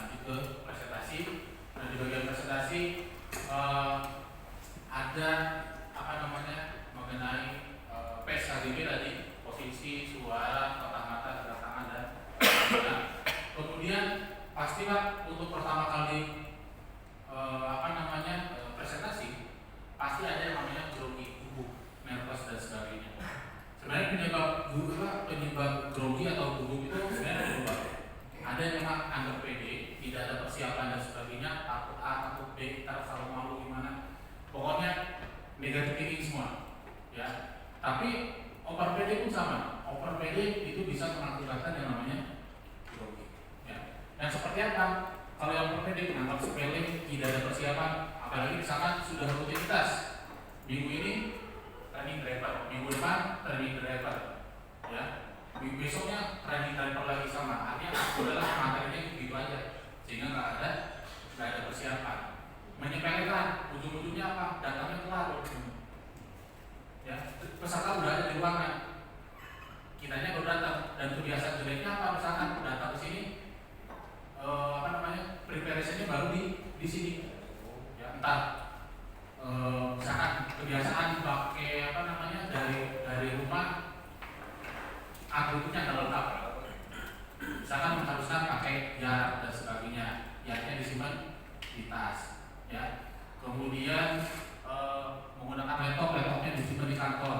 lanjut ke presentasi. Nah, di bagian presentasi ada mengenai PSHGB tadi, posisi, suara, kotak mata, gerak tangan dan kemudian pasti Pak untuk pertama kali presentasi pasti ada yang namanya grogi, gugup, nervous dan sebagainya. Sebenarnya penyebab grogi atau gugup itu sebenarnya berubah. Ada yang memang anggap pede, tidak ada persiapan dan sebagainya, takut A, takut B, selalu malu gimana. Pokoknya negatif thinking semua, ya. Tapi over pede pun sama. Over pede itu bisa mengakibatkan yang namanya grogi. Ya. Dan seperti apa? Kalau yang over pede menganggap sepele, tidak ada persiapan, apalagi misalkan sudah rutinitas. Minggu ini training driver, minggu depan training driver, ya. Minggu besoknya training driver lagi sama. Artinya adalah materinya begitu aja, sehingga nggak ada persiapan. Menyepelekan, ujung-ujungnya apa? Datangnya telat. Ya, peserta udah ada di ruangan, kitanya baru datang, dan kebiasaan jeleknya apa? Misalkan datang ke sini, preparasinya baru di sini, ya, entah misalkan kebiasaan pakai dari rumah atributnya nggak lengkap, misalkan mengharuskan pakai jarak dan sebagainya, jaraknya disimpan di tas, ya. Kemudian menggunakan laptopnya disimpan di kantor,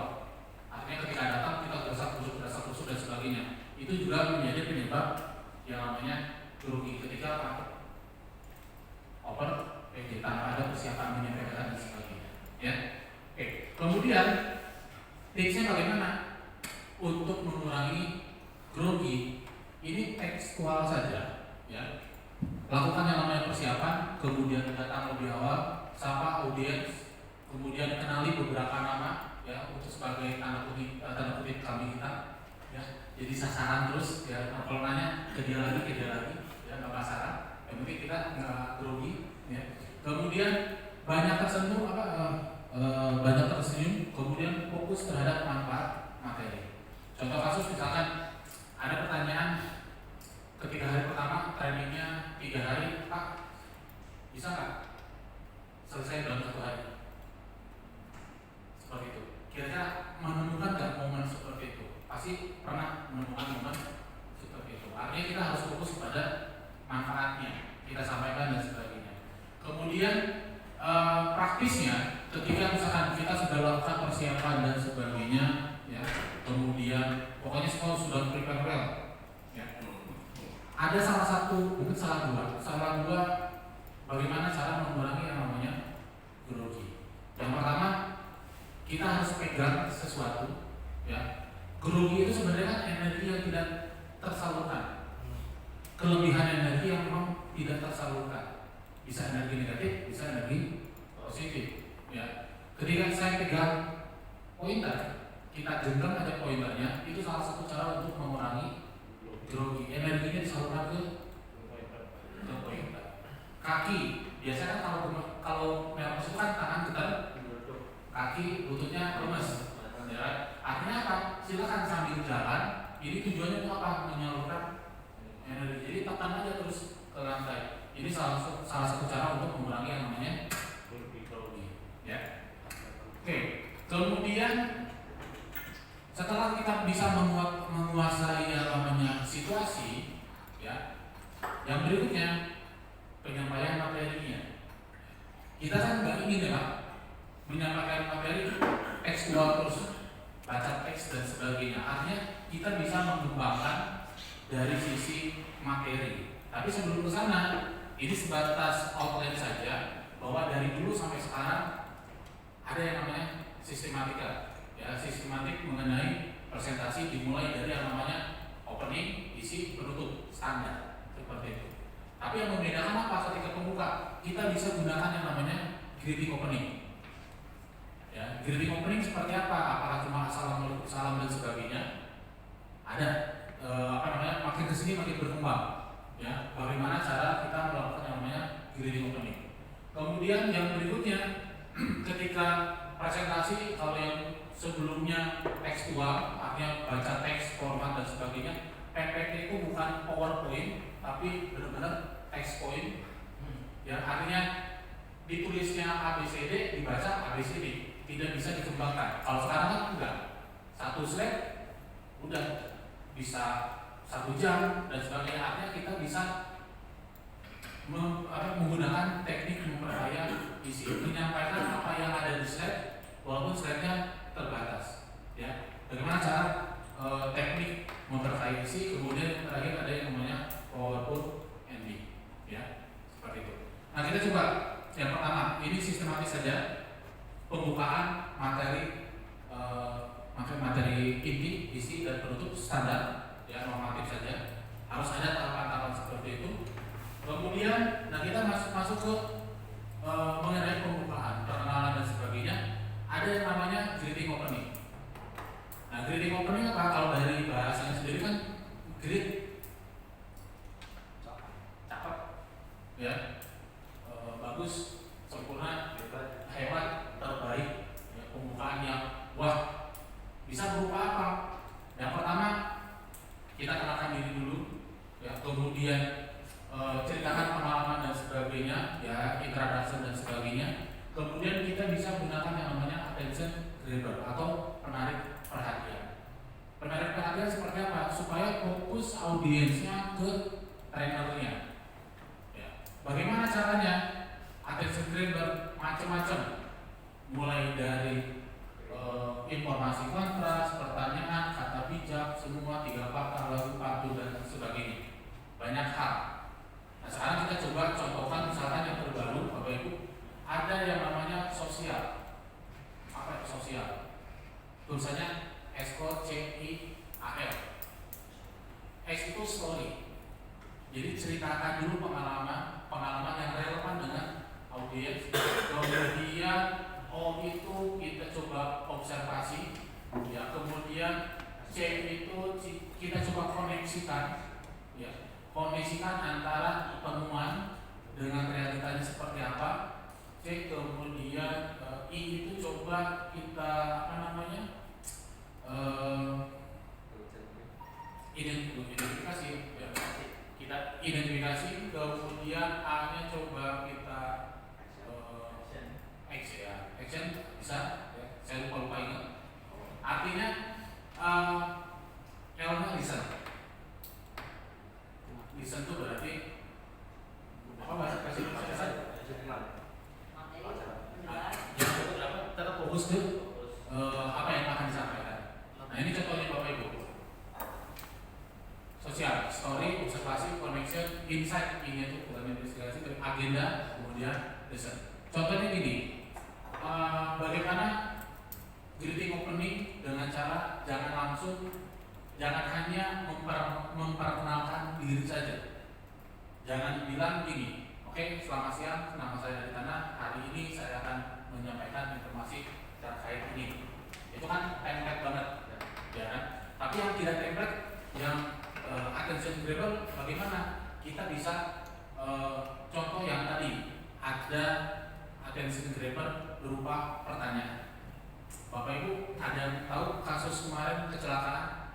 artinya ketika datang kita berasa kusuk dan sebagainya. Itu juga menjadi penyebab yang namanya grogi ketika over tanpa ada persiapan menyampaikan dan sebagainya, ya. Oke. Kemudian tipsnya bagaimana untuk mengurangi grogi? Ini tekstual saja, ya. Lakukan yang namanya persiapan, kemudian datang lebih awal, sapa audiens, kemudian kenali beberapa nama, ya, untuk sebagai tanda kutip kambing hitam, ya. Jadi sasaran terus, ya. Kalau nanya ke dia lagi, ya, nggak masalah. Yang penting kita nggak grogi, ya. Kemudian banyak tersenyum, kemudian fokus terhadap manfaat materi. Contoh kasus misalkan ada pertanyaan ketika hari pertama trainingnya 3 hari, Pak, bisa nggak selesai dalam 1 hari? Seperti itu. Kira-kira menemukan nggak momen seperti itu? Pasti pernah menemukan momen seperti itu. Artinya kita harus fokus pada manfaatnya, kita sampaikan dan sebagainya. Kemudian praktisnya, ketika misalkan kita sudah lakukan persiapan dan sebagainya, ya, kemudian pokoknya semua sudah prepare well, ya. Ada salah dua bagaimana cara mengurangi yang namanya grogi. Yang pertama, kita harus pegang sesuatu, ya. Grogi itu sebenarnya kan energi yang tidak tersalurkan, kelebihan energi yang memang tidak tersalurkan. Bisa energi negatif, bisa energi positif, ya. Ketika saya pegang pointer, kita genggam aja pointernya, itu salah satu cara untuk mengurangi grogi. Energinya disalurkan ke pointer. Kaki, biasanya kalau nervous itu kan tangan getar, kaki lututnya lemes, ya. Artinya apa? Silakan sambil jalan. Ini tujuannya untuk apa? Menyalurkan energi. Jadi tekan aja terus ke lantai. Ini salah satu cara untuk mengurangi yang namanya grogi, ya. Oke. Kemudian setelah kita bisa menguasai yang namanya situasi, ya, yang berikutnya penyampaian materinya. Kita kan nggak ingin, ya, Pak, menyampaikan materi tekstual terus, baca teks dan sebagainya. Artinya kita bisa mengembangkan dari sisi materi. Tapi sebelum ke sana, ini sebatas outline saja bahwa dari dulu sampai sekarang ada yang namanya sistematika, ya, sistematik mengenai presentasi dimulai dari yang namanya opening, isi, penutup, standar seperti itu. Tapi yang membedakan apa ketika pembuka? Kita bisa gunakan yang namanya greeting opening. Ya, greeting opening seperti apa? Apakah cuma assalamualaikum, salam dan sebagainya? Ada makin kesini makin berkembang. Ya, bagaimana cara kita melakukan yang namanya greeting opening. Kemudian yang berikutnya, ketika presentasi, kalau yang sebelumnya tekstual, artinya baca teks, format dan sebagainya, PPT itu bukan PowerPoint, tapi benar-benar teks point, ya artinya ditulisnya ABCD dibaca ABCD, tidak bisa dikembangkan. Kalau sekarang kan enggak, satu slide udah bisa 1 jam dan sebagainya. Artinya kita bisa menggunakan teknik memperkaya isi, menyampaikan apa yang ada di slide walaupun slide-nya terbatas. Ya, bagaimana cara teknik memperkaya isi? Kemudian yang terakhir ada yang namanya PowerPoint ending, ya seperti itu. Nah kita coba yang pertama, ini sistematis saja pembukaan materi materi inti, isi dan penutup standar, ya normatif saja. Harus ada tahapan-tahapan seperti itu. Kemudian, nah kita masuk ke mengenai pembukaan, perkenalan dan sebagainya. Ada yang namanya greeting opening. Nah, greeting opening apa? Kalau dari bahasanya sendiri kan greet, cakep, ya, bagus, sempurna, hebat, terbaik. Ya, pembukaan yang wah, bisa berupa apa? Yang pertama, kita kenalkan diri dulu, ya, kemudian ceritakan pengalaman dan sebagainya, ya, introduction dan sebagainya. Kemudian kita bisa gunakan yang namanya attention grabber atau penarik perhatian. Penarik perhatian seperti apa? Supaya fokus audiensnya ke trainernya. Ya. Bagaimana caranya? Attention grabber macam-macam, mulai dari informasi kontras, pertanyaan, kata bijak, semua 3 fakta, lagu, padu dan sebagainya. Banyak hal. Nah sekarang kita coba contohkan misalkan yang terbaru, Bapak Ibu, ada yang namanya sosial. Apa itu sosial? Tulisannya SOCIAL. S itu story. Jadi ceritakan dulu pengalaman yang relevan dengan audiens. Kemudian O itu kita coba observasi, ya. Kemudian C itu kita coba koneksikan, ya. Koneksikan antara temuan dengan realitanya seperti apa. C kemudian I itu coba kita identifikasi, ya. Kita identifikasi. Kemudian A nya coba kita action bisa, ya. Saya lupa ingat. Artinya L nya listen. Listen itu berarti apa bahasa kasih yang tetap fokus ke apa yang akan disampaikan. Nah ini contohnya Bapak Ibu. Sosial, story, observasi, connection, insight, ini itu bukan investigasi, tapi agenda, kemudian listen. Contohnya gini. Bagaimana greeting opening dengan cara jangan hanya memperkenalkan diri saja. Jangan bilang gini, oke, selamat siang, nama saya dari Tanah, hari ini saya akan menyampaikan informasi terkait ini. Itu kan template banget, ya kan? Tapi yang tidak template, yang attention grabber, bagaimana kita bisa contoh yang tadi ada attention grabber berupa pertanyaan. Bapak Ibu ada yang tahu kasus kemarin kecelakaan?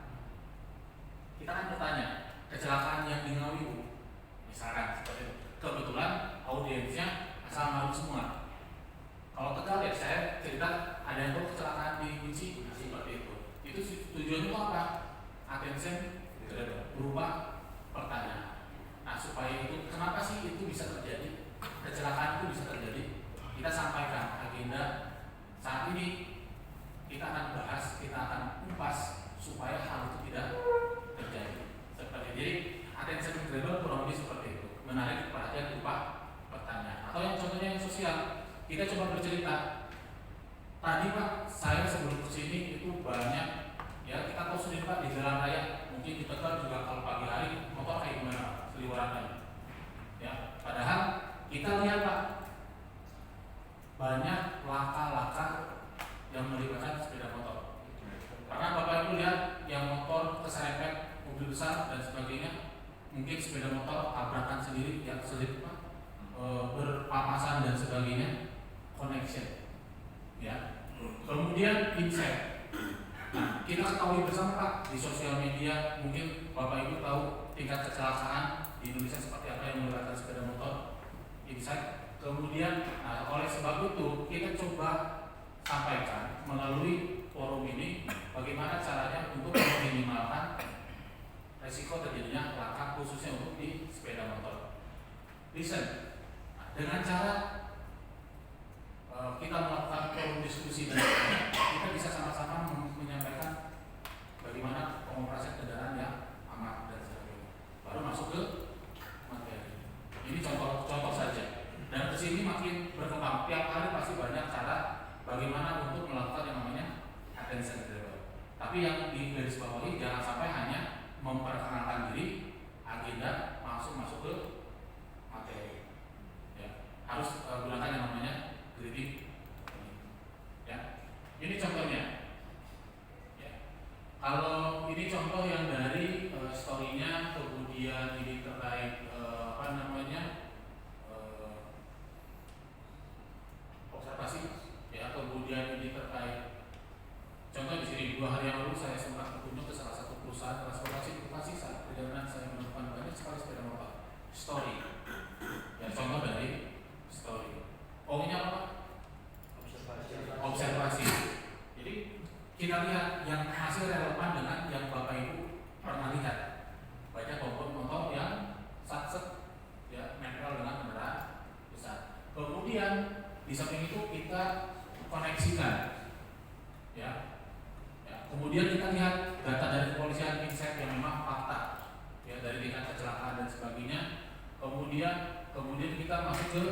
Kita kan bertanya, kecelakaan yang di Ngawi Bu, misalkan seperti itu. Kebetulan audiensnya asal Ngawi semua. Kalau Tegal ya saya cerita ada yang tahu kecelakaan di Guci, seperti itu. Itu tujuannya apa? Attention grabber berupa pertanyaan. Nah supaya itu, kenapa sih itu bisa terjadi? Kecelakaan itu bisa terjadi. Kita sampaikan agenda saat ini, kita akan bahas, kita akan kupas supaya hal itu tidak terjadi. Seperti jadi attention grabber kurang lebih seperti itu, menarik perhatian berupa pertanyaan. Atau yang contohnya yang sosial, kita coba bercerita. Tadi Pak, saya sebelum kesini itu banyak, ya kita tahu sendiri Pak di jalan raya, mungkin di Tegal juga kalau pagi hari motor kayak gimana, seliweran. Ya, padahal kita lihat Pak, banyak laka-laka yang melibatkan sepeda motor. Karena Bapak Ibu lihat yang motor keserempet mobil besar dan sebagainya, mungkin sepeda motor tabrakan sendiri, yang selip berpapasan dan sebagainya, connection, ya. Kemudian insight. Nah, kita ketahui bersama Pak di sosial media, mungkin Bapak Ibu tahu tingkat kecelakaan di Indonesia seperti apa yang melibatkan sepeda motor. insight. Kemudian oleh sebab itu kita coba sampaikan melalui forum ini bagaimana caranya untuk meminimalkan resiko terjadinya laka khususnya untuk di sepeda motor. Listen, dengan cara kita melakukan forum diskusi dan kita bisa sama-sama menyampaikan bagaimana pengoperasian kendaraan yang aman dan sebagainya. Baru masuk ke materi. Ini contoh saja. Dan kesini makin berkembang. Tiap hari pasti banyak cara bagaimana untuk melakukan yang namanya attention driver. Tapi yang digarisbawahi jangan sampai hanya memperkenalkan diri, agenda langsung masuk ke materi. Ya, harus gunakan yang namanya greeting. Ya, ini contohnya. Ya, kalau ini contoh yang dari story-nya, kemudian ini terkait observasi, ya, kemudian ini terkait contoh di sini 2 hari yang lalu saya sempat berkunjung ke salah satu perusahaan transportasi informasi. Saat perjalanan saya menemukan banyak sekali sepeda motor. Story, ya, contoh dari story. Pokoknya apa? Observasi. Jadi kita lihat yang masih relevan dengan yang Bapak Ibu pernah lihat. Banyak motor yang satset, ya, nempel dengan kendaraan besar. Kemudian di samping itu kita koneksikan, ya. Kemudian kita lihat data dari kepolisian insight yang memang fakta, ya, dari tingkat kecelakaan dan sebagainya. Kemudian kita masuk ke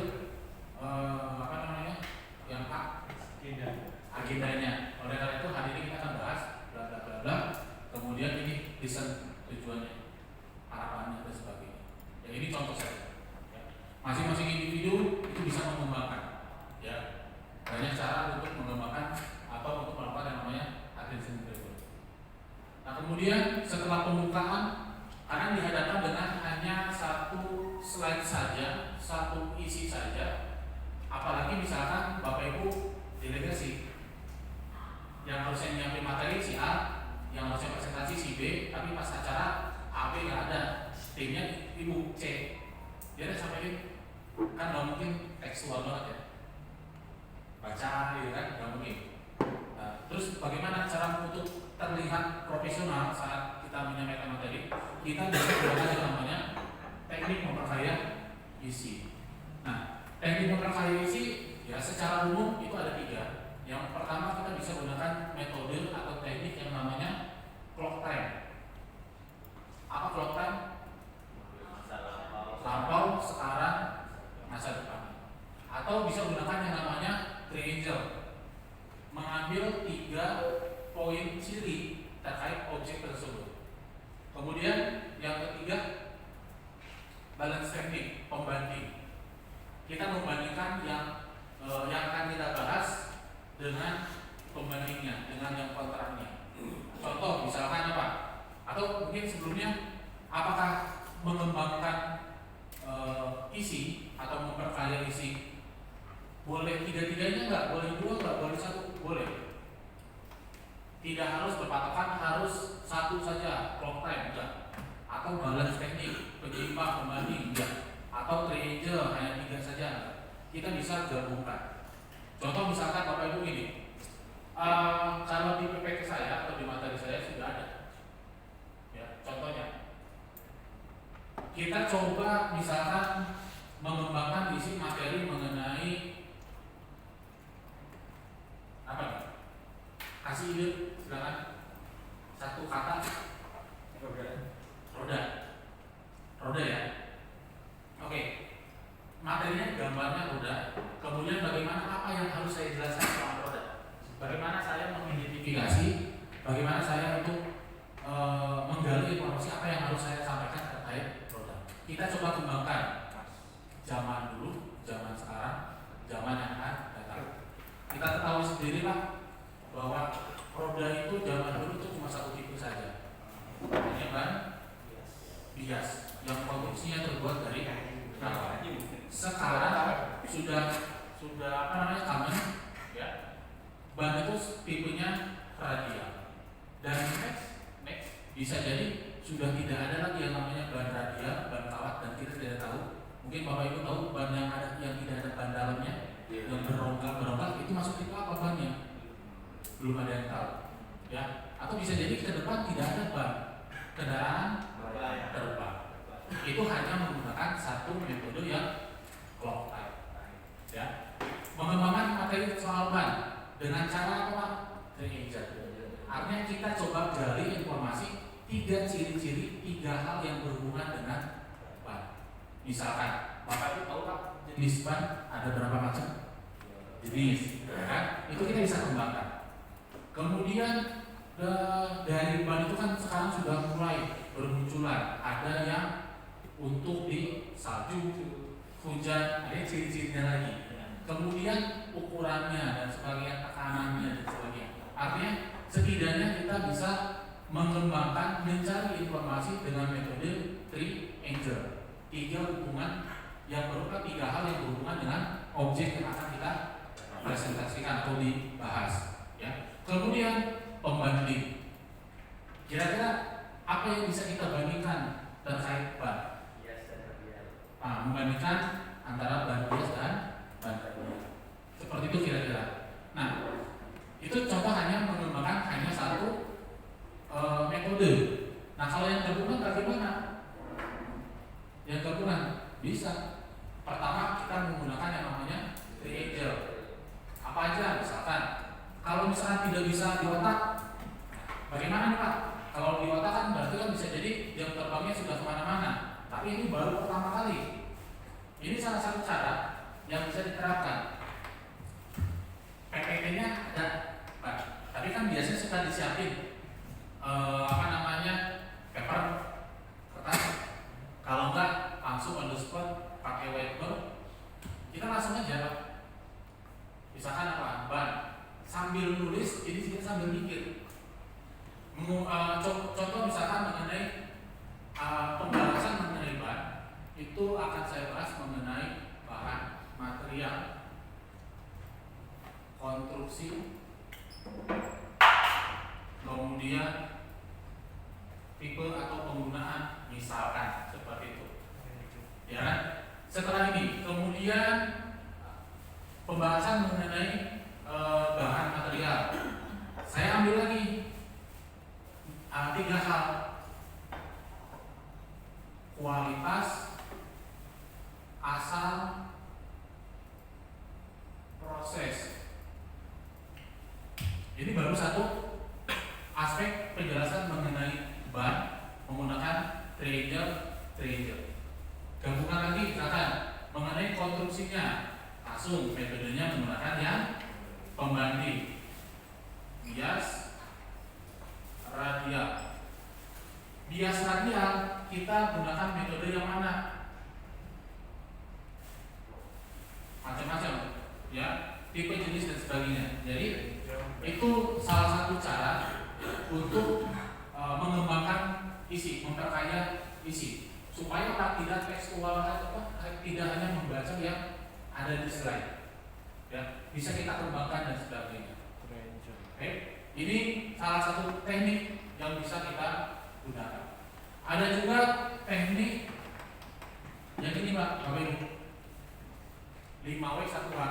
yang agendanya. Oleh karena itu hari ini kita akan bahas bla bla bla bla. Kemudian ini listen tujuannya, harapannya dan sebagainya. Ya, ini contoh saja. Ya. Masing-masing individu itu bisa mengembangkan. Ya, banyak cara untuk mengembangkan atau untuk melakukan yang namanya attention driver. Nah, kemudian setelah pembukaan akan dihadapkan dengan hanya satu slide saja, satu isi saja. Apalagi misalkan Bapak Ibu delegasi yang harusnya nyiapin materi si A, yang harusnya presentasi si B, tapi pas acara A B nggak ada, timnya Ibu C. Dia ada sampaikan, kan nggak mungkin tekstual banget ya. Baca gitu kan, nggak mungkin. Nah, terus bagaimana cara untuk terlihat profesional saat kita menyampaikan materi? Kita bisa menggunakan yang namanya teknik memperkaya isi. Nah, teknik memperkaya isi ya secara umum itu ada 3. Yang pertama kita bisa gunakan metode atau teknik yang namanya clock time. Apa clock time? Lampau, sekarang, masa depan. Atau bisa gunakan yang namanya triangle, mengambil 3 poin ciri terkait objek tersebut. Kemudian yang ketiga balance technique, pembanding. Kita membandingkan yang akan kita bahas dengan pembandingnya, dengan yang kontranya. Contoh misalkan apa? Atau mungkin sebelumnya apakah mengembangkan isi atau memperkaya isi boleh 3-tiganya enggak, boleh 2 enggak, boleh 1, boleh. Tidak harus berpatokan harus 1 saja, clock time enggak. Atau balance teknik, penyeimbang, pembanding enggak. Atau triangle hanya 3 saja. Kita bisa gabungkan. Contoh misalkan Bapak Ibu ini, kalau di PPK saya atau di materi saya sudah ada. Ya, contohnya, kita coba misalkan mengembangkan isi materi mengenai apa nih? Kasih ide, silakan. 1 kata. Roda ya. Oke. Materinya gambarnya roda. Kemudian bagaimana apa yang harus saya jelaskan soal roda? Bagaimana saya mengidentifikasi, bagaimana saya untuk menggali informasi apa yang harus saya sampaikan terkait roda. Kita coba kembangkan zaman dulu, zaman sekarang, zaman yang akan datang. Kita ketahui sendiri lah bahwa roda itu zaman dulu itu cuma 1 tipe saja. Hanya ban bias yang konstruksinya terbuat dari raba. Sekarang sudah apa namanya common ya. Ban itu tipenya radial. Dan next bisa jadi sudah tidak ada lagi yang namanya ban radial, ban kawat dan kita tidak tahu Mungkin Bapak Ibu tahu ban yang ada yang tidak ada ban dalamnya, yang berongkak itu masuk itu apa bannya? Belum ada yang tahu. Ya, atau bisa jadi ke depan tidak ada ban kendaraan terbang. Itu hanya menggunakan satu metode yang clock type. Ya, mengembangkan materi soal ban dengan cara apa? Artinya kita coba gali informasi 3 ciri-ciri, 3 hal yang berhubungan dengan ban. Misalkan, Bapak Ibu tahu Pak, jenis ban ada berapa macam? Jenis, kan? Itu kita bisa kembangkan. Kemudian dari ban itu kan sekarang sudah mulai bermunculan. Ada yang untuk di salju, hujan, ada ciri-cirinya lagi. Kemudian ukurannya dan sebagainya, tekanannya dan sebagainya. Artinya setidaknya kita bisa mengembangkan, mencari informasi dengan metode triangle. 3 hubungan yang berupa 3 hal yang berhubungan dengan objek yang akan kita presentasikan atau dibahas. Ya. Kemudian pembanding. Kira-kira apa yang bisa kita bandingkan terkait ban? Membandingkan antara ban bias dan ban terbuka. Seperti itu kira-kira. Nah, itu contoh hanya mengembangkan hanya satu metode. Nah, kalau yang gabungan bagaimana? Yang gabungan bisa. Pertama kita menggunakan yang namanya triangle. Apa aja? Misalkan kalau misalkan tidak bisa di otak, bagaimana nih Pak? Kalau di otak kan berarti kan bisa jadi jam terbangnya sudah kemana-mana. Tapi ini baru pertama kali. Ini salah satu cara yang bisa diterapkan. PPT-nya ada, Pak. Tapi kan biasanya suka disiapin paper, kertas. Kalau enggak langsung on the spot pakai whiteboard. Kita langsung aja Pak. Misalkan apa? Ban. Sambil nulis, ini kita sambil mikir. Contoh misalkan mengenai pembahasan mengenai ban, itu akan saya bahas mengenai bahan material, konstruksi, kemudian tipe atau penggunaan, misalkan seperti itu. Ya kan? Setelah ini, kemudian pembahasan mengenai bahan material. Saya ambil lagi 3 hal: kualitas, asal, proses. Ini baru satu aspek penjelasan mengenai ban menggunakan triangle. Gabungan lagi misalkan mengenai konstruksinya, langsung metodenya menggunakan yang pembanding. Bias radial. Bias radial kita gunakan metode yang mana? Macam-macam, ya, tipe, jenis dan sebagainya. Jadi itu salah satu cara untuk mengembangkan isi, memperkaya isi, supaya tidak tekstual tidak hanya membaca yang ada di slide. Ya, bisa kita kembangkan dan sebagainya. Oke, ini salah satu teknik yang bisa kita gunakan. Ada juga teknik yang ini Pak, Bapak Ibu, 5W 1H.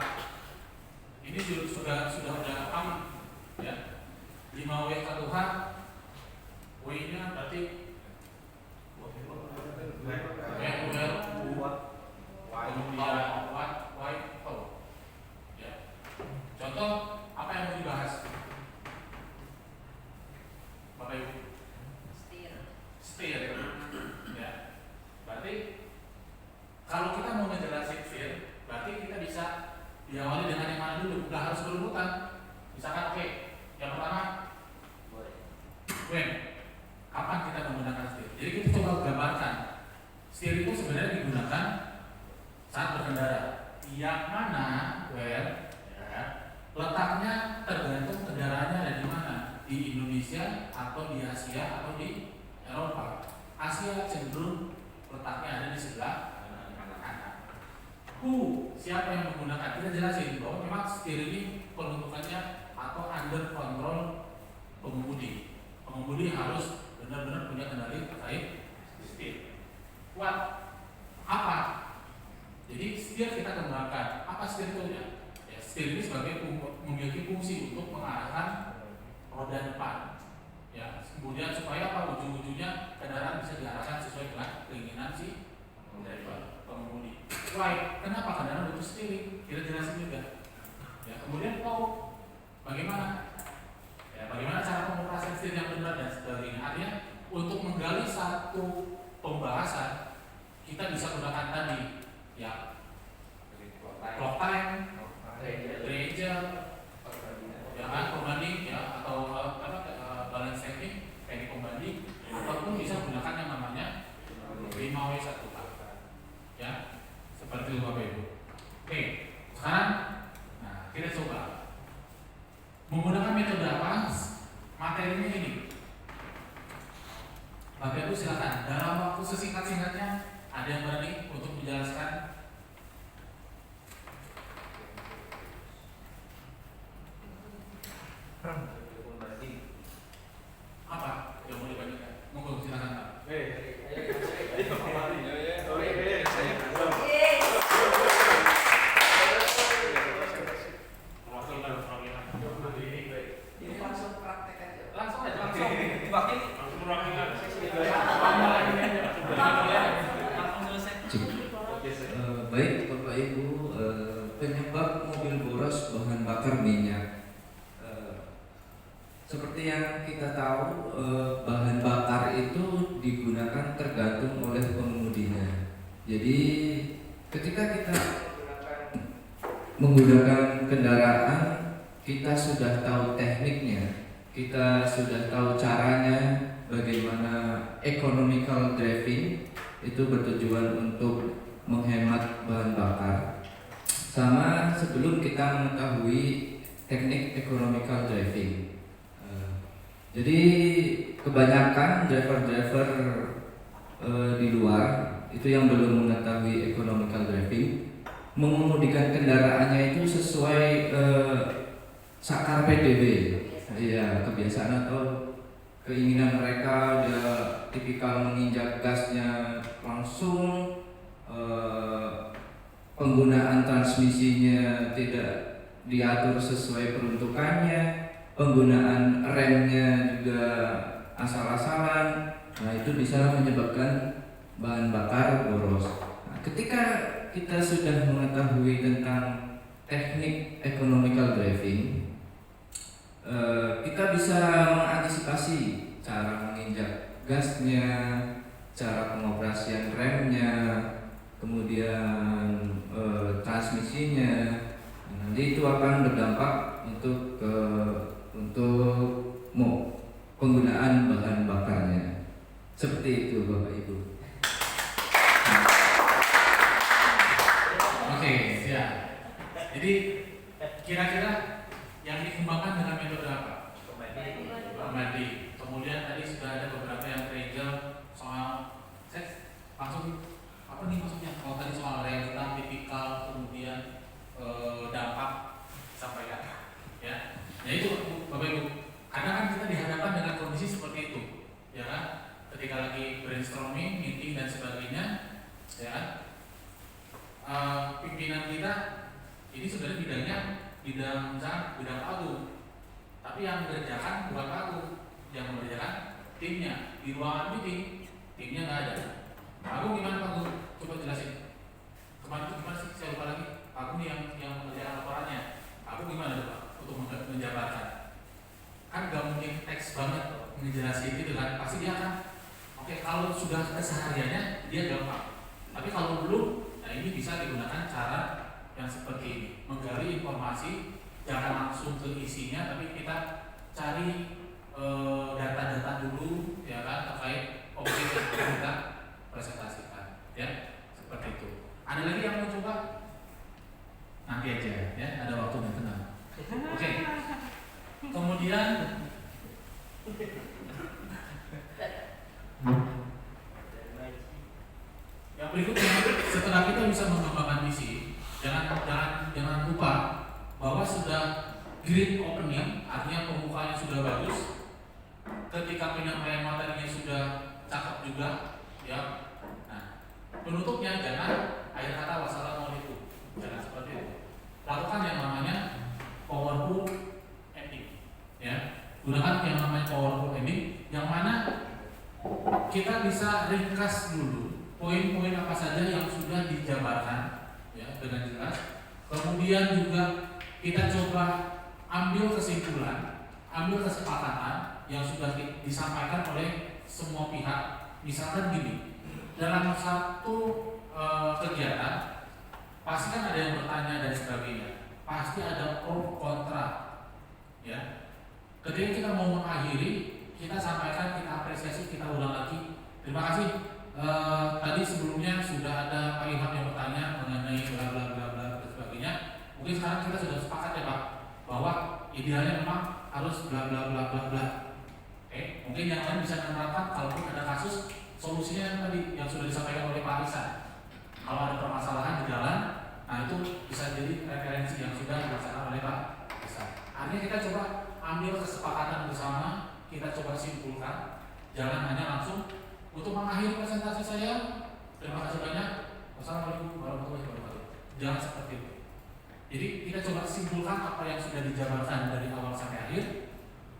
Ini sudah ada aman, ya. 5W 1H, W-nya berarti ya. Contoh apa yang mau dibahas, Bapak Ibu? Steer, ya. Berarti kalau kita mau ngejelasin steer, berarti kita bisa diawali dengan yang mana dulu? Nggak harus berurutan. Misalkan oke, yang pertama when, kapan kita menggunakan steer? Jadi kita coba gambarkan. Steer itu sebenarnya digunakan saat berkendara. Yang mana where, ya, letaknya tergantung kendaraannya ada di mana. Di Indonesia atau di Asia atau di Eropa. Asia cenderung letaknya ada di sebelah kanan. Siapa yang menggunakan? Kita jelasin bahwa memang steer ini peruntukannya atau under control pengemudi. Pengemudi harus benar-benar punya kendali terkait steer. Apa? setir kita kembangkan. Apa setir itu ya? Ya, setir ini memiliki fungsi untuk mengarahkan roda depan. Ya, kemudian supaya apa, ujung-ujungnya kendaraan bisa diarahkan sesuai dengan keinginan si pengemudi. Why? Kenapa kendaraan butuh steering? Kita jelasin juga. Ya, kemudian bagaimana? Ya, bagaimana cara pengoperasian steering yang benar dan sebagainya. Artinya untuk menggali satu pembahasan kita bisa gunakan tadi ya clock time, range, ya kan, pembanding ya atau balance setting, teknik pembanding, ataupun bisa gunakan yang namanya 5W1K ya, seperti itu Bapak Ibu. Oke, sekarang kita coba menggunakan metode apa? Materinya ini Bapak Ibu silakan dalam waktu sesingkat-singkatnya, ada yang berani untuk menjelaskan? Apa yang mau dibagikan? Monggo silakan Pak. Ini langsung praktek aja. Langsung aja. Baik Bapak Ibu, penyebab mobil boros bahan bakar minyak. Seperti yang kita tahu, bahan bakar itu digunakan tergantung oleh pengemudinya. Jadi ketika kita menggunakan kendaraan, kita sudah tahu tekniknya, kita sudah tahu caranya, bagaimana economical driving itu bertujuan untuk menghemat bahan bakar. Sama sebelum kita mengetahui teknik economical driving. Jadi kebanyakan driver-driver di luar itu yang belum mengetahui economical driving mengemudikan kendaraannya itu sesuai sakar PDW, ya kebiasaan atau keinginan mereka. Dia tipikal menginjak gasnya langsung, penggunaan transmisinya tidak diatur sesuai peruntukannya, penggunaan remnya juga asal-asalan. Nah, itu bisa menyebabkan bahan bakar boros. Nah, ketika kita sudah mengetahui tentang teknik economical driving, kita bisa mengantisipasi cara menginjak gasnya, cara pengoperasian remnya, kemudian transmisinya. Nanti itu akan berdampak untuk penggunaan bahan bakarnya. Seperti itu Bapak Ibu. Oke, siap. Jadi kira-kira yang dikembangkan dengan metode apa? Pembanding. Kemudian tadi sudah ada beberapa yang trigger soal langsung apa nih maksudnya? Kalau tadi soal realita, tipikal, kemudian dampak sampaikan, ya. Nah itu Bapak Ibu. Kadang kan kita dihadapkan dengan kondisi seperti itu, ya kan? Ketika lagi brainstorming, meeting dan sebagainya, ya kan? Pimpinan kita ini sebenarnya bidang agung, tapi yang mengerjakan bukan agung, yang mengerjakan timnya. Di ruangan meeting, timnya nggak ada. Agung gimana Pak Agung? Coba jelasin. Kemarin itu gimana sih? Saya lupa lagi. Agung yang mengerjakan laporannya. Agung gimana Pak untuk menjabarkan? Kan nggak mungkin teks banget ngejelasin gitu kan? Pasti dia kan. Oke, kalau sudah kesehariannya dia gampang. Tapi kalau belum, nah ini bisa digunakan cara yang seperti ini, menggali informasi, jangan langsung ke isinya, tapi kita cari data-data dulu, ya kan, terkait objek yang kita presentasikan, ya, seperti itu. Ada lagi yang mau coba? Nanti aja, ya, ada waktu dan tenang. Oke. Kemudian yang berikutnya, setelah kita bisa mengembangkan visi, jangan lupa bahwa sudah grid opening, artinya pembukaannya sudah bagus. Ketika penyampaian materinya sudah cakep juga, ya. Nah, penutupnya jangan akhir kata wassalamualaikum. ringkas dulu poin-poin apa saja yang sudah dijabarkan ya dengan jelas. Kemudian juga kita coba ambil kesimpulan, ambil kesepakatan yang sudah disampaikan oleh semua pihak. Misalkan gini, dalam satu kegiatan pasti kan ada yang bertanya dan sebagainya, pasti ada pro kontra ya. Ketika kita mau mengakhiri, kita sampaikan, kita apresiasi, kita ulang lagi. Terima kasih. Tadi sebelumnya sudah ada Pak Ilham yang bertanya mengenai bla bla bla bla dan sebagainya. Mungkin sekarang kita sudah sepakat ya Pak, bahwa idealnya memang harus bla bla bla bla bla. Oke, mungkin yang lain bisa menerapkan kalaupun ada kasus solusinya tadi yang sudah disampaikan oleh Pak Arisan. Kalau ada permasalahan di jalan, nah itu bisa jadi referensi yang sudah dilaksanakan oleh Pak Arisan. Artinya kita coba ambil kesepakatan bersama, kita coba simpulkan. Jangan hanya langsung untuk mengakhiri presentasi saya. Terima kasih banyak. Wassalamualaikum warahmatullahi wabarakatuh. Jangan seperti itu. Jadi kita coba simpulkan apa yang sudah dijabarkan dari awal sampai akhir.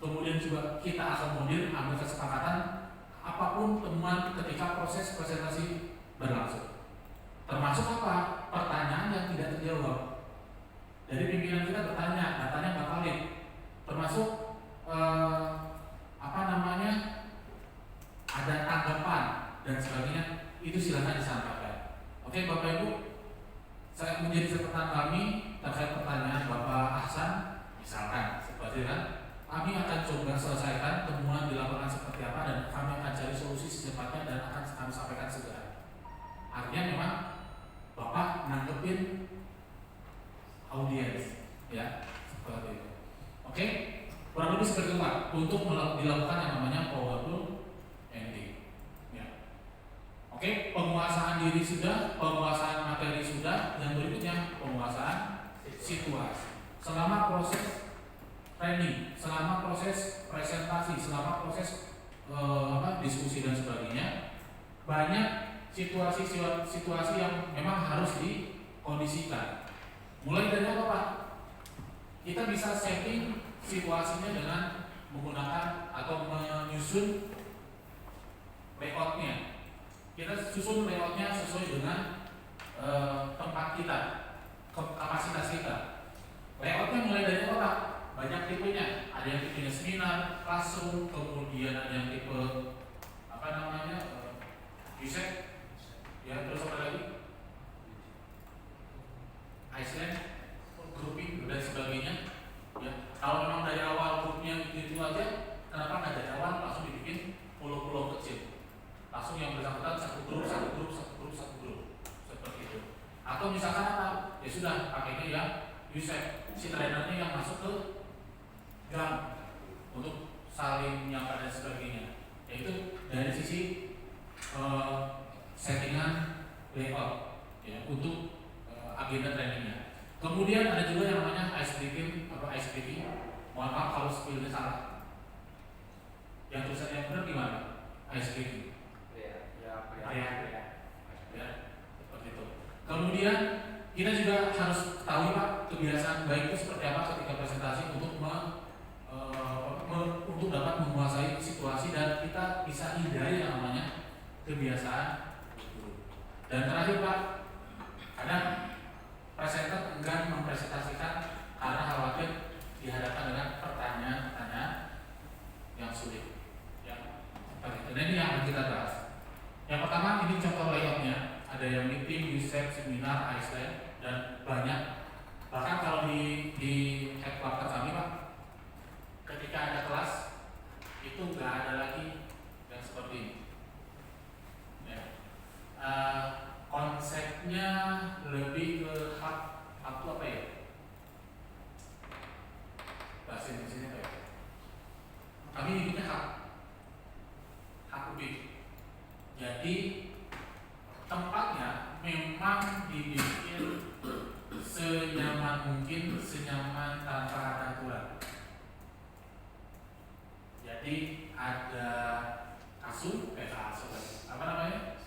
Kemudian juga kita akomodir, ambil kesepakatan apapun temuan ketika proses presentasi berlangsung. Termasuk apa? Pertanyaan yang tidak terjawab. Dari pimpinan kita bertanya, datanya nggak valid. Termasuk ada tanggapan dan sebagainya, itu silakan disampaikan. Oke Bapak Ibu, saya menjadi catatan kami terkait pertanyaan Bapak Ahsan, misalkan seperti kan, kami akan coba selesaikan temuan di lapangan seperti apa dan kami akan cari solusi secepatnya dan akan kami sampaikan segera. Artinya memang Bapak nanggepin audiens, ya seperti itu. Oke, kurang lebih seperti itu Pak untuk dilakukan yang namanya powerful ending. Ya. Oke, penguasaan diri sudah, penguasaan materi sudah, yang berikutnya penguasaan situasi. Selama proses training, selama proses presentasi, selama proses diskusi dan sebagainya, banyak situasi yang memang harus dikondisikan. Mulai dari apa Pak? Kita bisa setting situasinya dengan menggunakan atau menyusun layoutnya. Kita susun layoutnya sesuai dengan tempat kita, kapasitas kita. Layoutnya mulai dari apa Pak? Banyak tipenya. Ada yang tipenya seminar, classroom, kemudian ada yang tipe USEC, ya terus apa lagi? Iceland, grouping dan sebagainya. Ya, kalau memang dari awal grupnya itu aja, kenapa nggak dari awal langsung dibikin pulau-pulau kecil? Langsung yang bersangkutan satu grup seperti itu. Atau misalkan apa? Ya sudah pakainya yang USEC, si trainernya yang masuk ke gang untuk saling menyapa dan sebagainya. Yaitu dari sisi settingan layout ya, untuk agenda trainingnya. Kemudian ada juga yang namanya ice breaking. Mohon maaf kalau spellnya salah. Yang tulisan yang benar gimana? Ice breaking. Ya, seperti itu. Kemudian kita juga harus ketahui Pak, kebiasaan baik itu seperti apa ketika presentasi untuk untuk dapat menguasai situasi dan kita bisa hindari yang namanya kebiasaan buruk. Dan terakhir Pak, kadang presenter enggan mempresentasikan karena khawatir dihadapkan dengan pertanyaan-pertanyaan yang sulit. Ya, seperti itu. Nah, ini yang akan kita bahas. Yang pertama ini contoh layoutnya, ada yang meeting, USEC, seminar, Iceland dan banyak. Bahkan kalau di headquarter kami Pak, ketika ada kelas itu nggak ada lagi yang seperti ini. Ya. Konsepnya lebih ke hak itu apa ya? Bahasa Indonesia apa ya? Kami nyebutnya hak ubik. Jadi tempatnya memang dibikin senyaman mungkin, senyaman tanpa ada aturan. Jadi ada kasur, apa namanya?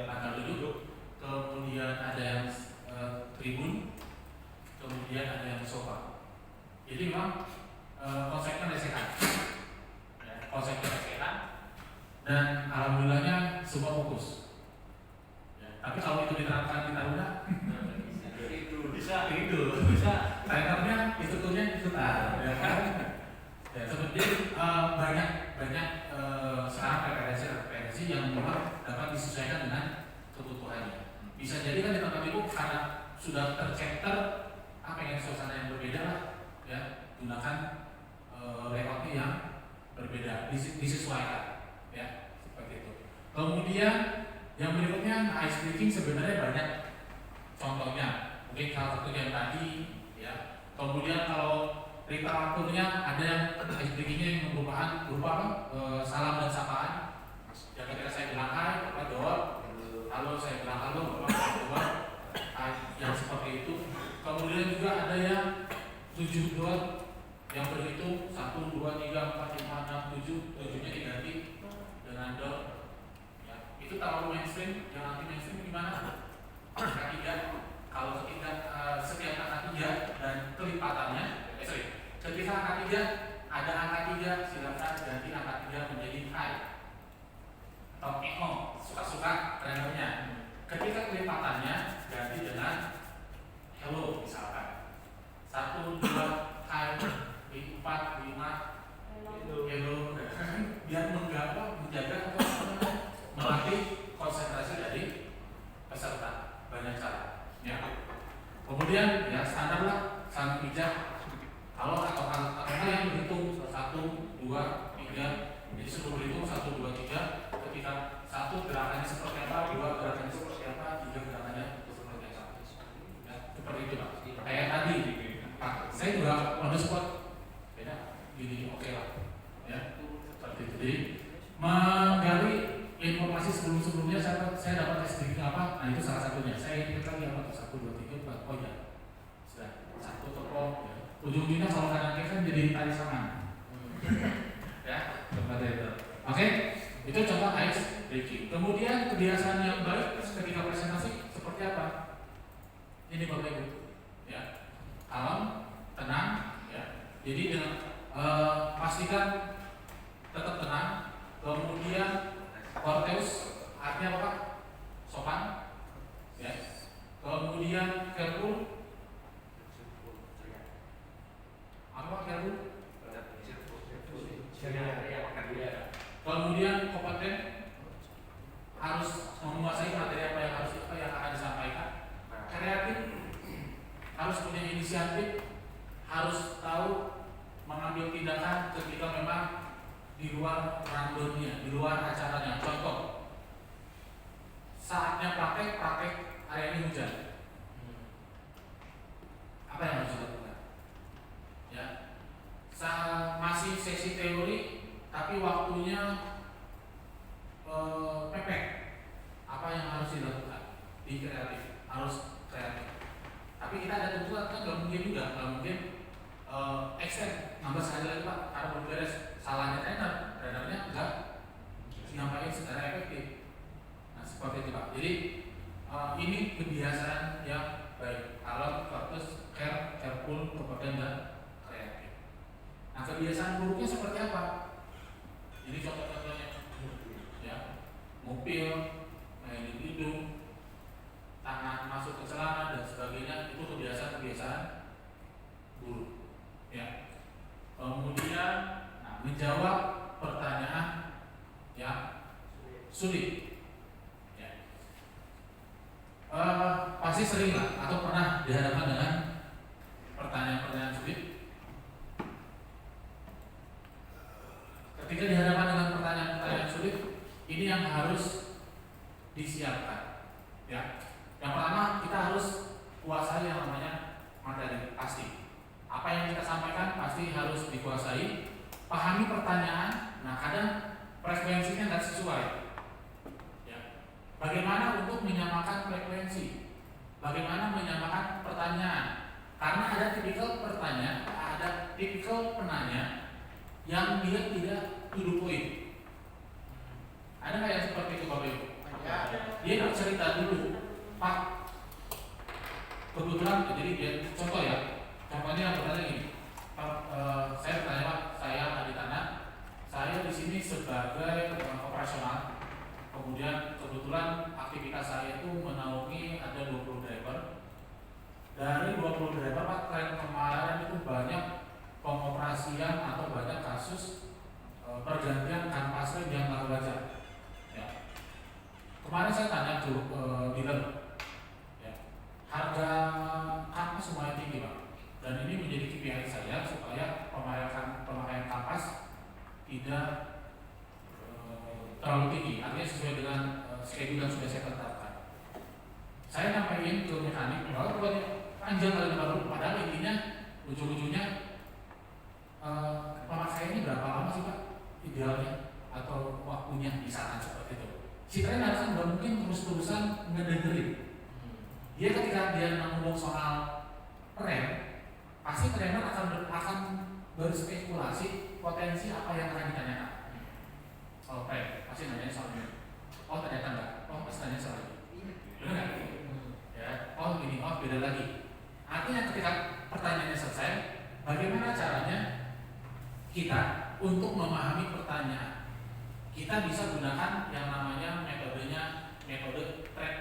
Bantal duduk. Kemudian ada yang tribun, kemudian ada yang sofa. Jadi memang konsepnya lesehan. alhamdulillahnya semua fokus. Ya, tapi kalau itu diterapkan di Taruna, bisa. Trainernya, instrukturnya ikutan, ya kan? Ya, seperti banyak sekarang preferensi yang memang dapat disesuaikan dengan kebutuhannya. Bisa jadi kan di tempat itu karena sudah terchapter pengen suasana yang berbeda lah, ya gunakan layoutnya yang berbeda, disesuaikan, ya seperti itu. Kemudian yang berikutnya ice breaking sebenarnya banyak contohnya, mungkin salah satunya yang tadi, ya. Kemudian kalau literaturnya ada yang ice breakingnya yang berupa salam dan sapaan. Ya ketika saya bilang hai, Bapak jawab halo, saya bilang halo, Bapak jawab yang seperti itu. Kemudian juga ada yang 7 dot yang berhitung 1, 2, 3, 4, 5, 6, 7, 7-nya diganti dengan dot. Ya, itu terlalu mainstream. Yang anti mainstream gimana? Angka 3. Kalau setiap angka 3 dan kelipatannya, ketika angka 3 ada angka 3, silakan ganti angka 3 menjadi high atau EO, suka-suka trainernya. Ketika kelipatannya ganti dengan hello misalkan 1, 2, high, 4, 5, hello, biar menjaga atau melatih konsentrasi dari peserta. Banyak cara, ya. Kemudian ya standar lah, saling pijak. Kalau atau yang berhitung 1, 2, 3, jadi sebelum berhitung 1, 2, 3, ketika 1 gerakannya seperti apa, 2 gerakannya seperti apa, 3 gerakannya seperti apa. Ya, seperti itu Pak. Kayak tadi, Pak, saya juga on the spot, beda, gini, oke lah, ya, seperti itu. Jadi menggali informasi sebelumnya saya dapat SDG apa, nah itu salah satunya. Saya ingat lagi apa, 1, 2, 3, 4, oh ya, sudah 1 toko, ya. Ujung-ujungnya kalau kanan kan jadi tali saman. Ya, seperti itu. Oke, itu contoh ice breaking. Kemudian kebiasaan yang baik ketika presentasi seperti apa? Ini Bapak Ibu, ya, kalem, tenang, ya. Jadi dengan pastikan tetap tenang. Kemudian courteous, artinya apa? Sopan, ya. Kemudian careful. Apa careful? Kemudian kompeten, harus menguasai materi apa yang akan disampaikan. Kreatif, harus punya inisiatif, harus tahu mengambil tindakan ketika memang di luar rundownnya, di luar acaranya. Contoh, saatnya praktek hari ini hujan. Apa yang harus dilakukan? Ya, masih sesi teori tapi waktunya pepek. Apa yang harus dilakukan? Di kreatif, harus kreatif. Tapi kita ada tuntutan kan nggak mungkin juga, nggak mungkin extend nambah sekali lagi Pak, karena belum beres. Salahnya trainernya nggak nyampaikan secara efektif. Nah seperti itu Pak. Jadi ini kebiasaan yang baik. Kalau fokus, careful, kompeten dan kreatif. Nah kebiasaan buruknya seperti apa? Jadi contoh-contohnya, ya, mobil, main hidung, tangan masuk ke celana dan sebagainya, itu kebiasaan buruk. Ya. Kemudian, menjawab pertanyaan yang sulit. Ya. Pasti sering lah atau pernah dihadapkan dengan pertanyaan-pertanyaan sulit. Ketika dihadapkan dengan pertanyaan-pertanyaan sulit, ini yang harus disiapkan. Ya. Yang pertama kita harus kuasai yang namanya materi pasti. Apa yang kita sampaikan pasti harus dikuasai. Pahami pertanyaan. Nah kadang frekuensinya nggak sesuai. Ya. Bagaimana untuk menyamakan frekuensi? Bagaimana menyamakan pertanyaan? Karena ada tipikal pertanyaan, ada tipikal penanya yang dia tidak to the point. Ada nggak yang seperti itu Bapak Ibu? Dia cerita dulu, Pak. Kebetulan jadi dia contoh ya. Contohnya yang bertanya gini, Pak, saya bertanya Pak, saya Aditana, saya di sini sebagai operasional kemudian kebetulan aktivitas saya itu menaungi ada 20 driver. Dari 20 driver Pak, tren kemarin itu banyak pengoperasian atau banyak kasus pergantian kanvas rem yang nggak wajar. Ya. Kemarin saya tanya tuh dealer, ya, harga kanvas semuanya tinggi Pak, dan ini menjadi KPI saya supaya pemakaian kanvas tidak terlalu tinggi, artinya sesuai dengan schedule yang sudah saya tetapkan. Saya nyampaikan ke mekanik bahwa panjang kali baru, padahal intinya ujung-ujungnya pemakaiannya berapa lama sih Pak idealnya atau waktunya, misalkan seperti itu. Si trainer kan nggak mungkin terus-terusan ngedengerin. Dia ketika dia ngomong soal rem, pasti trainer akan berspekulasi potensi apa yang akan ditanyakan. Oh rem, pasti nanya soal ini. Oh ternyata enggak. Oh pasti nanya soal ini. Benar nggak? Ya. Oh ini, oh beda lagi. Artinya ketika pertanyaannya selesai, bagaimana caranya kita untuk memahami pertanyaan? Kita bisa gunakan yang namanya metode track.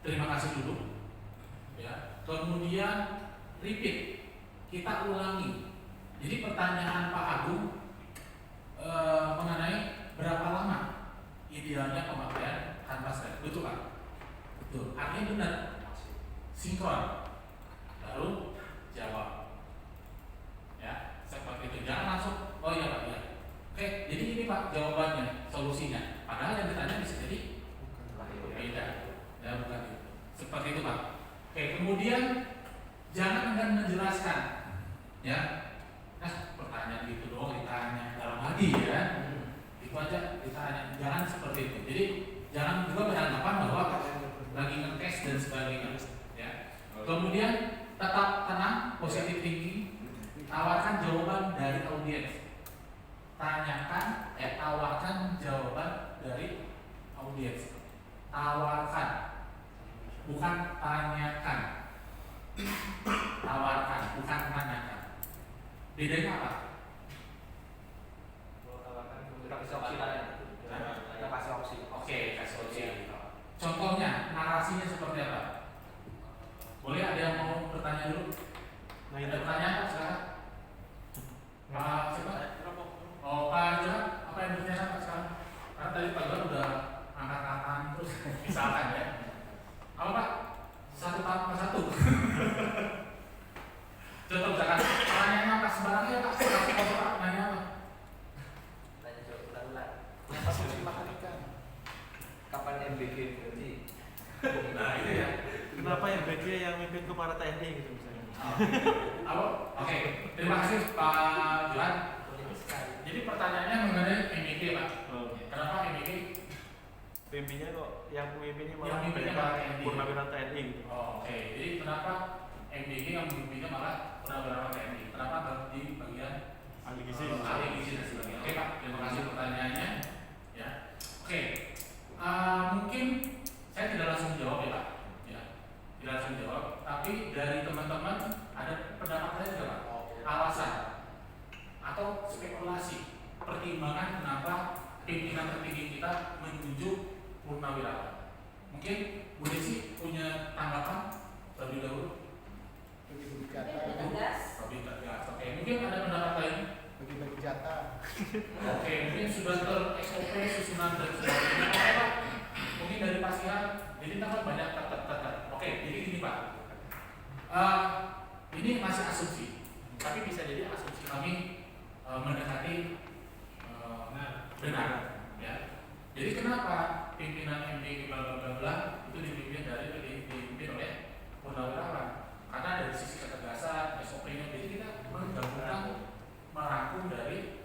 Terima kasih dulu. Ya. Kemudian repeat, kita ulangi. Jadi pertanyaan Pak Agung mengenai berapa lama idealnya pemakaian kanvas rem, betul Pak? Betul. Artinya benar. Sinkron, lalu jawab, ya seperti itu. Jangan langsung, oh iya Pak, ya. Oke, jadi ini Pak jawabannya, solusinya. Padahal yang ditanya bisa jadi beda, ya bukan itu. Seperti itu Pak. Oke, kemudian jangan enggan menjelaskan, ya. Nah, pertanyaan gitu doang ditanya dalam hati, ya. Itu aja ditanya, jangan seperti itu. Jadi jangan juga beranggapan bahwa lagi ngetes dan sebagainya. Kemudian tetap tenang, positif thinking, tawarkan jawaban dari audiens. Tawarkan jawaban dari audiens. Tawarkan, bukan tanyakan. Tawarkan, bukan tanyakan. Bedanya apa? Kita kasih opsi lain. Kita kasih opsi. Oke, kasih opsi. Contohnya, narasinya seperti apa? Boleh ada yang mau bertanya dulu? Ada pertanyaan Pak sekarang? Pak siapa? Oh Pak Johan, apa yang bertanya Pak sekarang? Karena tadi Pak Johan udah angkat tangan terus misalkan ya. Apa Pak? Satu tanpa satu. Contoh misalkan pertanyaannya apa sembarangnya Pak? Satu Pak, nanya apa? Tanya jawab ulang-ulang. Apa solusi makan ikan? Kapan MBG berhenti? Nah itu ya. Kenapa yang bagian yang mimpin ke para TNI gitu misalnya? Oke, terima kasih Pak Johan. Jadi pertanyaannya mengenai MIG Pak. Kenapa MIG? Pimpinnya kok yang pemimpinnya Yang malah pimpinnya mereka malah TNI. purnawirawan TNI gitu. Oke, jadi kenapa MIG yang memimpinnya malah purnawirawan TNI? Kenapa di bagian Ahli gizi. ahli gizi dan sebagainya? Oke Pak, terima kasih pertanyaannya. Ya, oke. Mungkin saya tidak langsung jawab ya Pak. Tidak langsung jawab, tapi dari teman-teman ada pendapat lain juga Pak? Alasan atau spekulasi pertimbangan kenapa pimpinan tertinggi kita menunjuk purnawirawan. Mungkin Bu Desi punya tanggapan terlebih dahulu. Bagi-bagi jatah, Lebih tegas. Oke, mungkin ada pendapat lain. bagi-bagi jatah. Oke, mungkin sudah ter-SOP susunan dan sebagainya. Oke Pak, mungkin dari Pak Sihan, jadi tempat banyak tetap. Oke, jadi gini Pak, ini masih asumsi, tapi bisa jadi asumsi kami mendekati benar. Ya. Jadi kenapa pimpinan MPG bla itu dipimpin oleh purnawirawan? Karena dari sisi ketegasan, SOP-nya, jadi kita menggabungkan merangkum dari.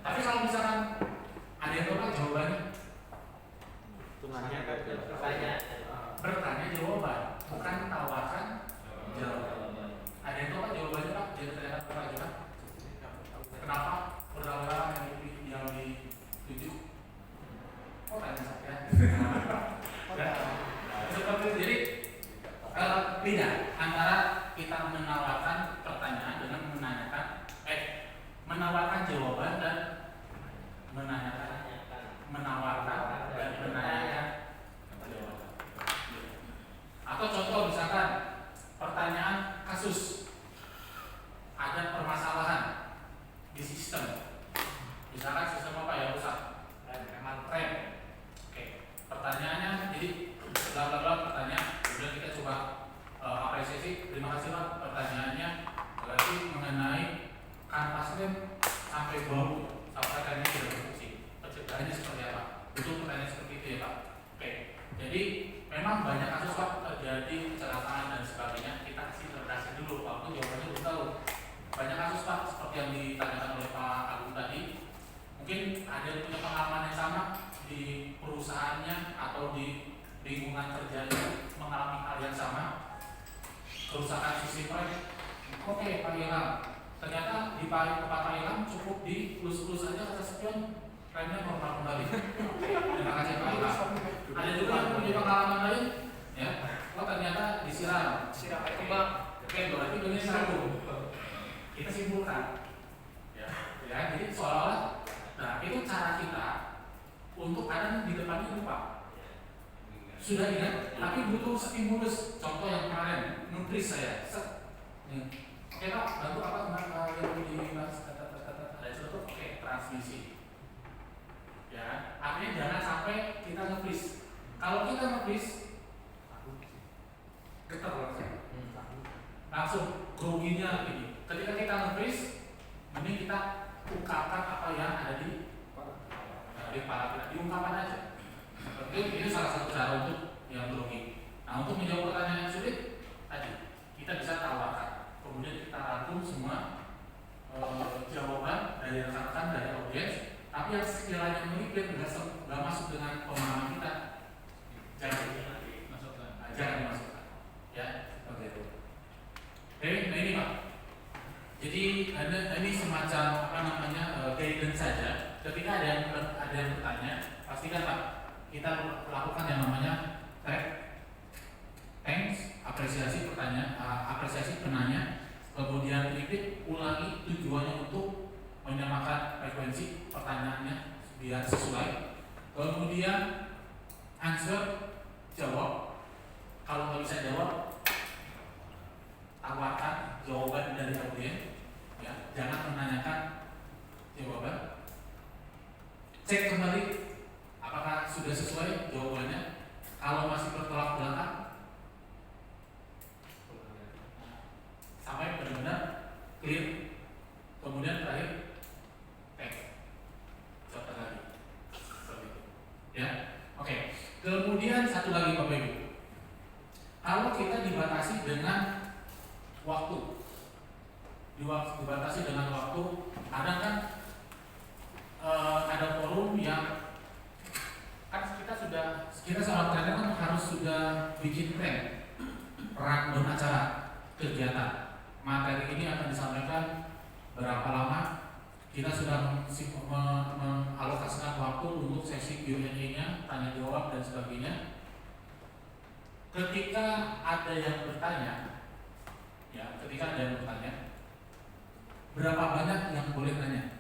Tapi kalau misalkan ada yang tahu Pak jawabannya? Tunanya kan Bertanya jawaban, bukan tawarkan jawaban. Ada yang tahu Pak jawabannya Pak? Jadi ternyata Pak juga. Kenapa purnawirawan yang dituju? Oh tanya saya. Seperti itu. Jadi beda antara kita menawarkan pertanyaan dengan menawarkan jawaban dan menawarkan Betul pertanyaan seperti itu ya Pak. Oke. Jadi memang banyak kasus Pak terjadi kecelakaan dan sebagainya. Kita kasih interpretasi dulu Pak. Itu jawabannya belum tahu. Banyak kasus Pak seperti yang ditanyakan oleh Pak Agung tadi. Mungkin ada yang punya pengalaman yang sama di perusahaannya atau di lingkungan kerjanya mengalami hal yang sama. Kerusakan sistem proyek. Oke Pak Ilham. Ternyata di Pak Ilham cukup di lulus aja kata spion remnya normal kembali. Terima kasih Pak Ilham. Ada juga yang punya pengalaman lain, ya. Oh ternyata disiram air kembang. Oke berarti begini satu. Kita simpulkan, ya. Jadi seolah-olah, nah itu cara kita untuk ada di depannya lupa. Sudah ingat, tapi butuh stimulus. Contoh yang kemarin, nutris saya. Oke Pak, bantu apa yang dibahas? Ada contoh, oke transmisi. Ya, artinya jangan sampai kita nge-freeze. Kalau kita nge-freeze, getar langsung groginya begini. Ketika kita nge-freeze, mending kita ungkapkan apa yang ada di kepala kita, diungkapkan aja. Ini salah satu cara untuk yang grogi. Nah, untuk menjawab pertanyaan yang sulit tadi, kita bisa tawarkan. Kemudian kita rangkum semua jawaban dari rekan-rekan dari audiens. Tapi yang sekiranya melipir nggak masuk dengan pemahaman kita, jangan dimasukkan, ya seperti itu. Oke, nah ini Pak. Jadi ini semacam guidance saja. Ketika ada yang bertanya, pastikan Pak kita lakukan yang namanya thanks, apresiasi penanya, kemudian repeat, ulangi tujuannya untuk menyamakan frekuensi pertanyaannya biar sesuai. Kemudian answer, jawab. Kalau nggak bisa jawab, tawarkan jawaban dari audiens. Ya, jangan menanyakan jawaban. Cek kembali apakah sudah sesuai jawabannya. Kalau masih bertolak belakang, sampai benar-benar clear. Kemudian terakhir contoh lagi seperti itu, ya. Oke. Kemudian satu lagi Bapak Ibu, kalau kita dibatasi dengan waktu, ada kan ada forum yang kan kita seorang trainer kan harus sudah bikin plan, rundown acara kegiatan. Materi ini akan disampaikan berapa lama. Kita sudah mengalokasikan waktu untuk sesi Q&A-nya, tanya jawab dan sebagainya. Ketika ada yang bertanya, berapa banyak yang boleh tanya?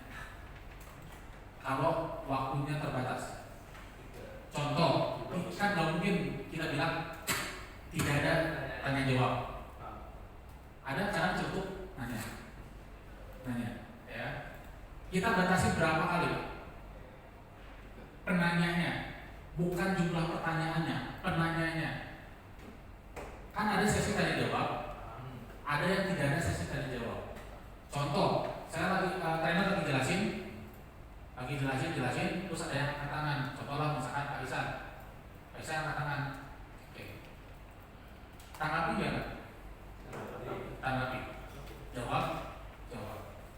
Kalau waktunya terbatas. Contoh, kan nggak mungkin kita bilang tidak ada tanya jawab. Ada cara cukup nanya, ya. Kita batasi berapa kali penanyanya, bukan jumlah pertanyaannya, penanyanya. Kan ada sesi tanya jawab, ada yang tidak ada sesi tanya jawab. Contoh, saya trainer lagi jelasin, terus ada yang angkat tangan. Contohlah misalkan Pak Isan angkat tangan. Oke. Tanggapi nggak? Tanggapi. Jawab.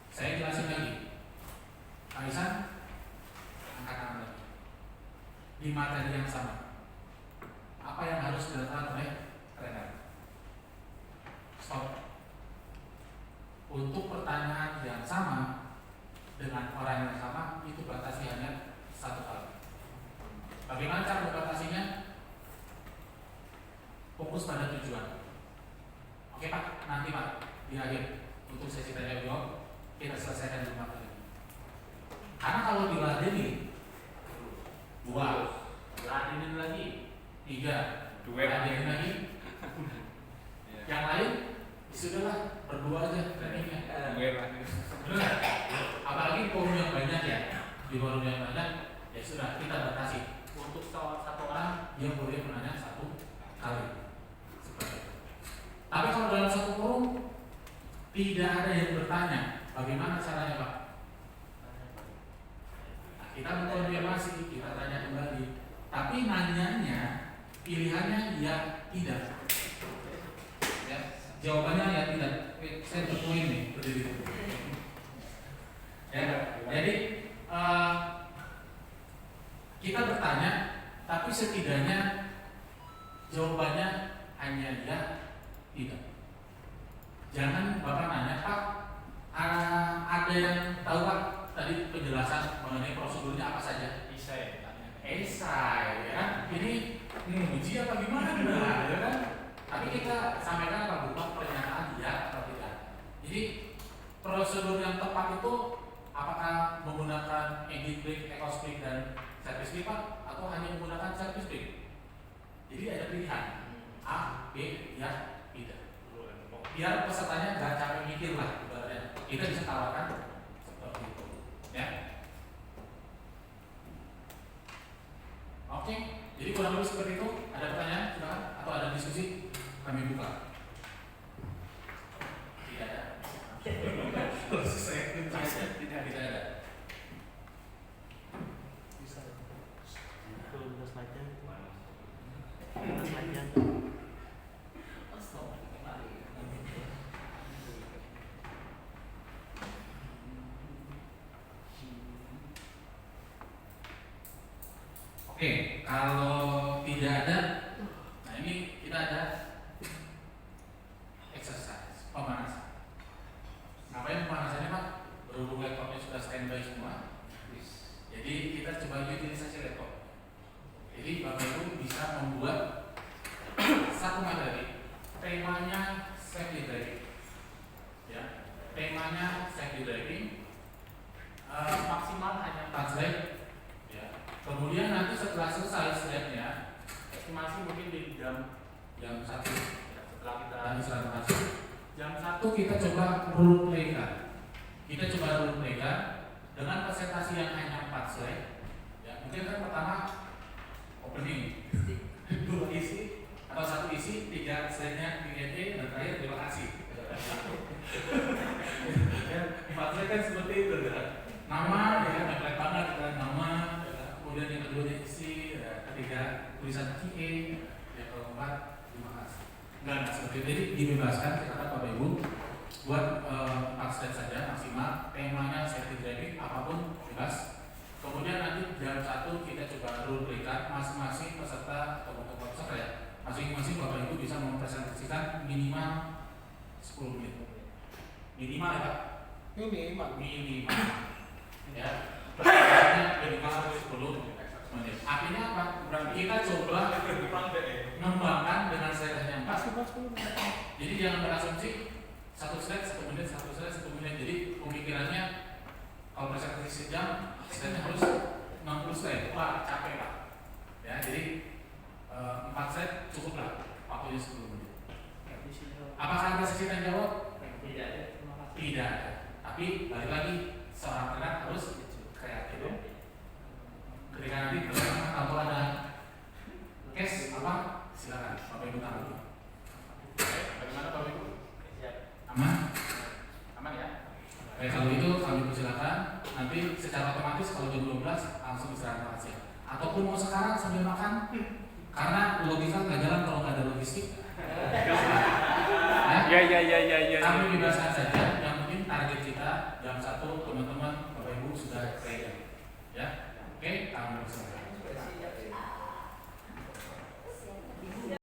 Saya jelasin lagi. Pak Isan angkat tangan lagi. Di materi yang sama. Apa yang harus dilakukan oleh trainer? Stop. Untuk pertanyaan yang sama dengan orang yang sama, itu batasi hanya satu kali. Bagaimana cara membatasinya? Fokus pada tujuan. Oke Pak, nanti Pak di akhir untuk sesi tanya jawab kita selesaikan di materi. Karena kalau diladeni 2, ladenin lagi 3, ladenin lagi, yang lain sudahlah berdua aja trainingnya. Benar? Apalagi forum yang banyak ya, di forum yang banyak ya sudah kita batasi untuk satu orang yang boleh menanya 1 kali. Seperti itu. Tapi kalau dalam satu forum tidak ada yang bertanya, bagaimana caranya Pak? Nah, kita mengkonfirmasi, kita tanya kembali. tapi nanyanya pilihannya ya tidak. Ya, jawabannya ya tidak. Saya berpoin nih berdiri. Ya, jadi kita bertanya, tapi setidaknya jawabannya hanya ya tidak. Jangan Bapak nanya, Pak, ada yang tahu Pak tadi penjelasan mengenai prosedurnya apa saja? Esai, ya kan? Ini uji apa gimana, ya kan? Tapi kita sampaikan apa berupa pernyataan ya atau tidak. Jadi prosedur yang tepat itu apakah menggunakan exit brake, exhaust brake dan service brake Pak, atau hanya menggunakan service brake? Jadi ada pilihan A, B, ya, tidak. Biar pesertanya nggak capek mikir lah, kita bisa tawarkan seperti itu, ya. Oke, jadi kurang lebih seperti itu. Ada pertanyaan, silakan, atau ada diskusi? Kami buka. Tidak ada. Tidak ada. Udah slide-nya. Udah slide-nya. Oke, kalau tidak ada, nah ini kita ada exercise pemanasan. Ngapain pemanasannya Pak? Berhubung laptopnya sudah standby semua, jadi kita coba utilisasi laptop. Jadi Bapak Ibu bisa membuat satu materi, temanya safety driving, ya, temanya safety driving, maksimal hanya 4 slide. Kemudian nanti setelah selesai slide-nya, estimasi mungkin di jam 1 setelah kita presentasi. Jam 1 kita coba role play kan. Kita coba role play kan dengan presentasi yang hanya 4 slide. Ya, mungkin kan pertama opening, 2 isi atau 1 isi, 3 slide-nya Q&A dan terakhir terima kasih. Ya, 4 slide kan seperti itu kan. Nama, ya, template banget kan, nama. Kemudian yang kedua isi, ketiga tulisan QA, yang keempat terima kasih. Enggak seperti itu. Jadi dibebaskan kita Bapak Ibu buat 4 slide saja maksimal. Temanya safety driving apapun bebas. Kemudian nanti jam 1 kita coba role play kan masing-masing peserta atau peserta ya. Masing-masing Bapak Ibu bisa mempresentasikan minimal 10 menit. Minimal ya Pak. Minimal. Ya. Minimal 10 menit. Artinya apa? Berarti kita coba mengembangkan dengan slide-nya 4. Jadi jangan berasumsi 1 slide 1 menit, 1 slide 1 menit. Jadi pemikirannya kalau presentasi sejam, slide-nya harus 60 slide. Wah, capek Pak. Ya, jadi 4 slide cukup lah. Waktunya 10 menit. Apakah ada sesi tanya jawab? Tidak. Tapi balik lagi seorang penerang harus kreatif. Ketika nanti kalau ada case apa silakan Bapak Ibu tahu. Bagaimana Bapak Ibu? Aman ya? Oke, kalau itu kami persilakan. Nanti secara otomatis kalau jam 12 langsung istirahat siang. Ataupun mau sekarang sambil makan, karena logika nggak jalan kalau nggak ada logistik. Ya. Kami bebaskan saja. Yang penting target kita jam 1 teman-teman Bapak Ibu sudah ready. Ya. Oke, kami persilakan.